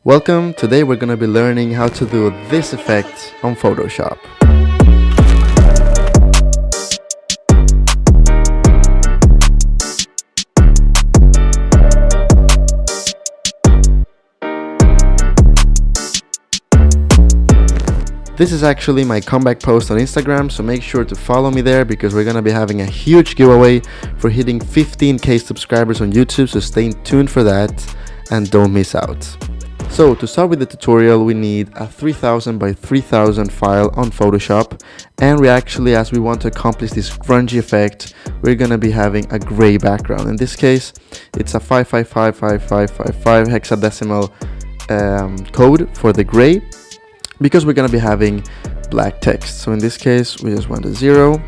Welcome, today we're going to be learning how to do this effect on Photoshop. This is actually my comeback post on Instagram, so make sure to follow me there because we're going to be having a huge giveaway for hitting 15k subscribers on YouTube, so stay tuned for that and don't miss out. So to start with the tutorial, we need a 3000 by 3000 file on Photoshop, and we actually, as we want to accomplish this grunge effect, we're going to be having a gray background. In this case, it's a 5555555 hexadecimal code for the gray, because we're going to be having black text. So in this case, we just want a 0.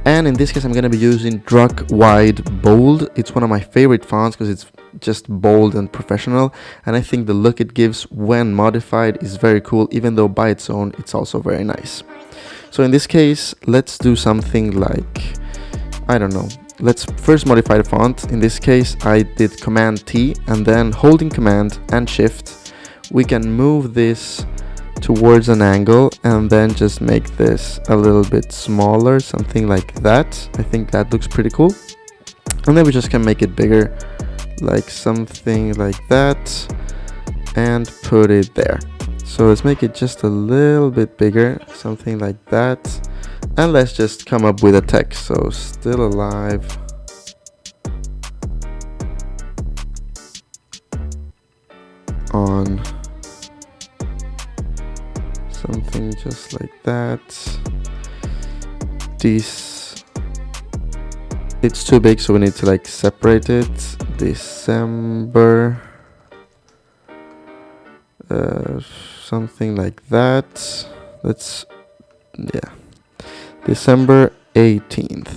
And in this case, I'm going to be using Druck Wide Bold. It's one of my favorite fonts because it's just bold and professional. And I think the look it gives when modified is very cool, even though by its own, it's also very nice. So in this case, let's do something like, I don't know. Let's first modify the font. In this case, I did Command T, and then holding Command and Shift, we can move this towards an angle and then just make this a little bit smaller, something like that. I think that looks pretty cool. And then we just can make it bigger, like something like that, and put it there. So let's make it just a little bit bigger, something like that. And let's just come up with a text. So still alive. On something just like that. This, it's too big, so we need to like separate it. December, something like that. Let's, yeah, December 18th.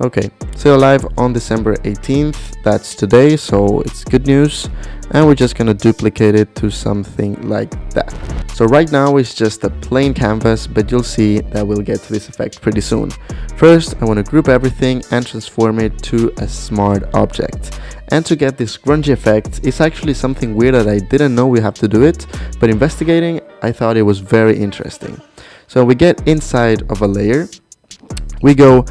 Okay, still alive on December 18th. That's today, so it's good news. And we're just gonna duplicate it to something like that. So right now it's just a plain canvas, but you'll see that we'll get to this effect pretty soon. First, I want to group everything and transform it to a smart object. And to get this grunge effect, it's actually something weird that I didn't know we have to do it, but investigating, I thought it was very interesting. So we get inside of a layer, we go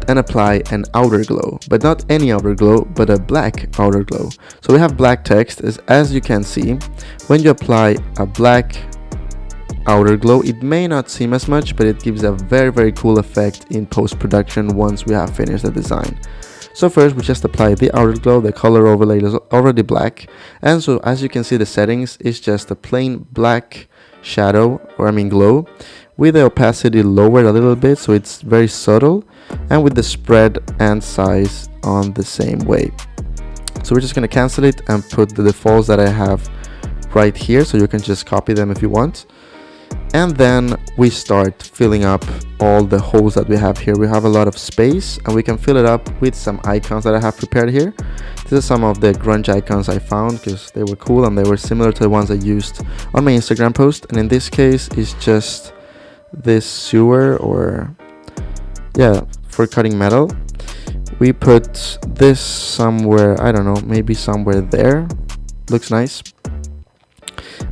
and apply an outer glow, but not any outer glow, but a black outer glow. So we have black text. As you can see, when you apply a black outer glow, it may not seem as much, but it gives a very cool effect in post-production once we have finished the design. So first we just apply the outer glow. The color overlay is already black, and so as you can see, the settings is just a plain black shadow, or I mean glow, with the opacity lowered a little bit, so it's very subtle, and with the spread and size on the same way. So we're just going to cancel it and put the defaults that I have right here, so you can just copy them if you want. And then we start filling up all the holes that we have here. We have a lot of space, and we can fill it up with some icons that I have prepared here. This is some of the grunge icons I found because they were cool and they were similar to the ones I used on my Instagram post. And in this case, it's just this sewer, or yeah, for cutting metal. We put this somewhere, I don't know, maybe somewhere there. Looks nice.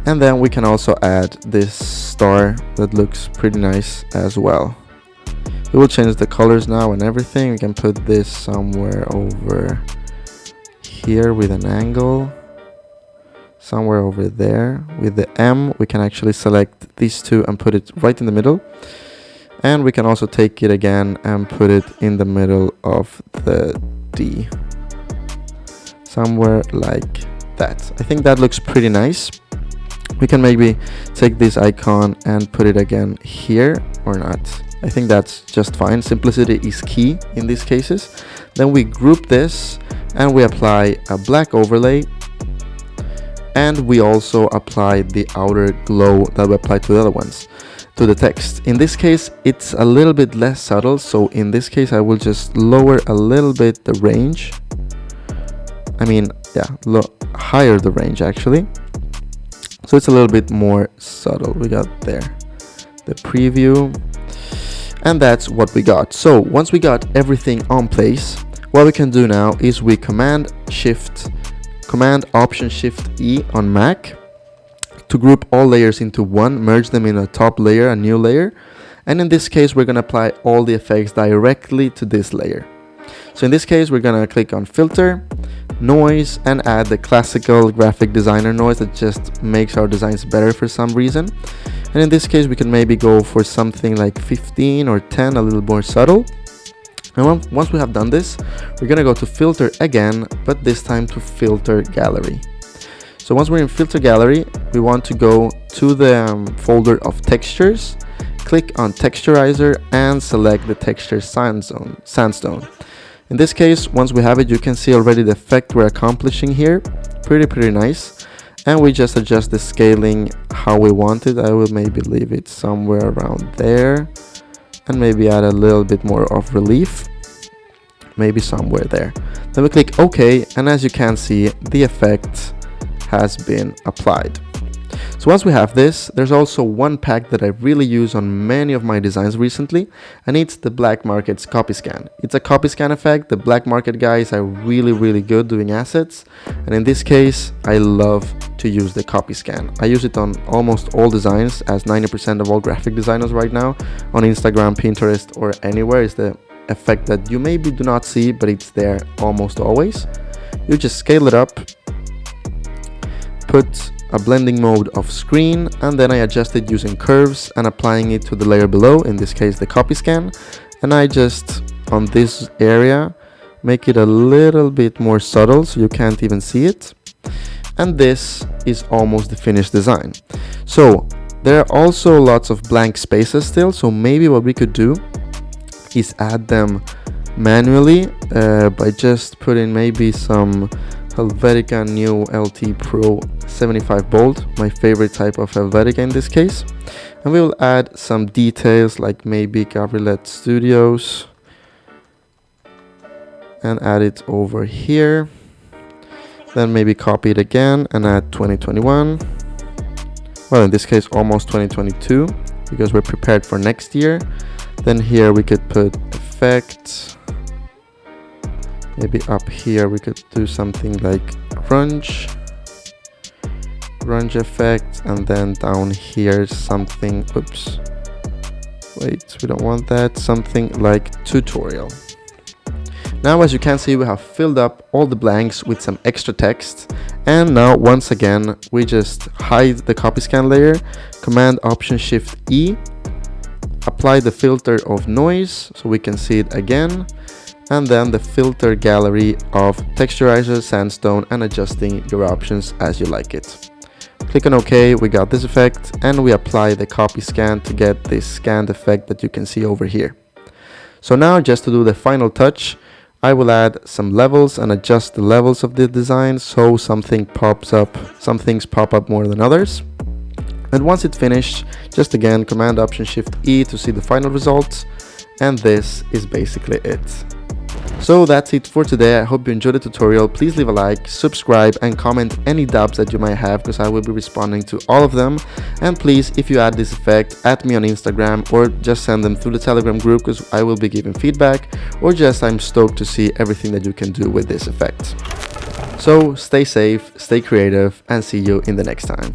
And then we can also add this star that looks pretty nice as well. We will change the colors now and everything. We can put this somewhere over here with an angle, somewhere over there. With the M, we can actually select these two and put it right in the middle. And we can also take it again and put it in the middle of the D, somewhere like that. I think that looks pretty nice. We can maybe take this icon and put it again here, or not. I think that's just fine. Simplicity is key in these cases. Then we group this and we apply a black overlay, and we also apply the outer glow that we applied to the other ones, to the text. In this case, it's a little bit less subtle, so in this case I will just lower a little bit the range. I mean, yeah, higher the range actually. So it's a little bit more subtle. We got there the preview, and that's what we got. So once we got everything on place, what we can do now is we Command Shift Command Option Shift E on Mac to group all layers into one, merge them in a top layer, a new layer. And in this case, we're going to apply all the effects directly to this layer. So in this case, we're going to click on Filter, Noise, and add the classical graphic designer noise that just makes our designs better for some reason. And in this case, we can maybe go for something like 15 or 10, a little more subtle. And once we have done this, we're going to go to Filter again, but this time to Filter Gallery. So once we're in Filter Gallery, we want to go to the folder of textures, click on Texturizer, and select the texture sandstone. In this case, once we have it, you can see already the effect we're accomplishing here. Pretty nice. And we just adjust the scaling how we want it. I will maybe leave it somewhere around there, and maybe add a little bit more of relief, maybe somewhere there. Then we click OK, and as you can see, the effect has been applied. So once we have this, there's also one pack that I really use on many of my designs recently, and it's the Black Market's Copy Scan. It's a copy scan effect. The Black Market guys are really good doing assets, and in this case, I love to use the copy scan. I use it on almost all designs, as 90% of all graphic designers right now on Instagram, Pinterest, or anywhere is the effect that you maybe do not see, but it's there almost always. You just scale it up, put a blending mode of screen, and then I adjust it using curves and applying it to the layer below, in this case the copy scan, and I just on this area make it a little bit more subtle so you can't even see it, and this is almost the finished design. So there are also lots of blank spaces still, so maybe what we could do is add them manually by just putting maybe some Helvetica New LT Pro 75 volt, my favorite type of Helvetica in this case. And we will add some details like maybe Gabrielette Studios and add it over here. Then maybe copy it again and add 2021. Well, in this case, almost 2022 because we're prepared for next year. Then here we could put effect. Maybe up here we could do something like Grunge Effect, and then down here something, oops, wait, we don't want that, something like tutorial. Now as you can see, we have filled up all the blanks with some extra text, and now once again we just hide the copy scan layer, Command Option Shift E, apply the filter of noise so we can see it again, and then the filter gallery of texturizer, sandstone, and adjusting your options as you like it. Click on OK, we got this effect, and we apply the copy scan to get this scanned effect that you can see over here. So now just to do the final touch, I will add some levels and adjust the levels of the design so some things pop up more than others. And once it's finished, just again Command Option Shift E to see the final results, and this is basically it. So that's it for today. I hope you enjoyed the tutorial. Please leave a like, subscribe, and comment any dubs that you might have, because I will be responding to all of them. And please, if you add this effect, add me on Instagram or just send them through the Telegram group, because I will be giving feedback, or just I'm stoked to see everything that you can do with this effect. So stay safe, stay creative, and see you in the next time.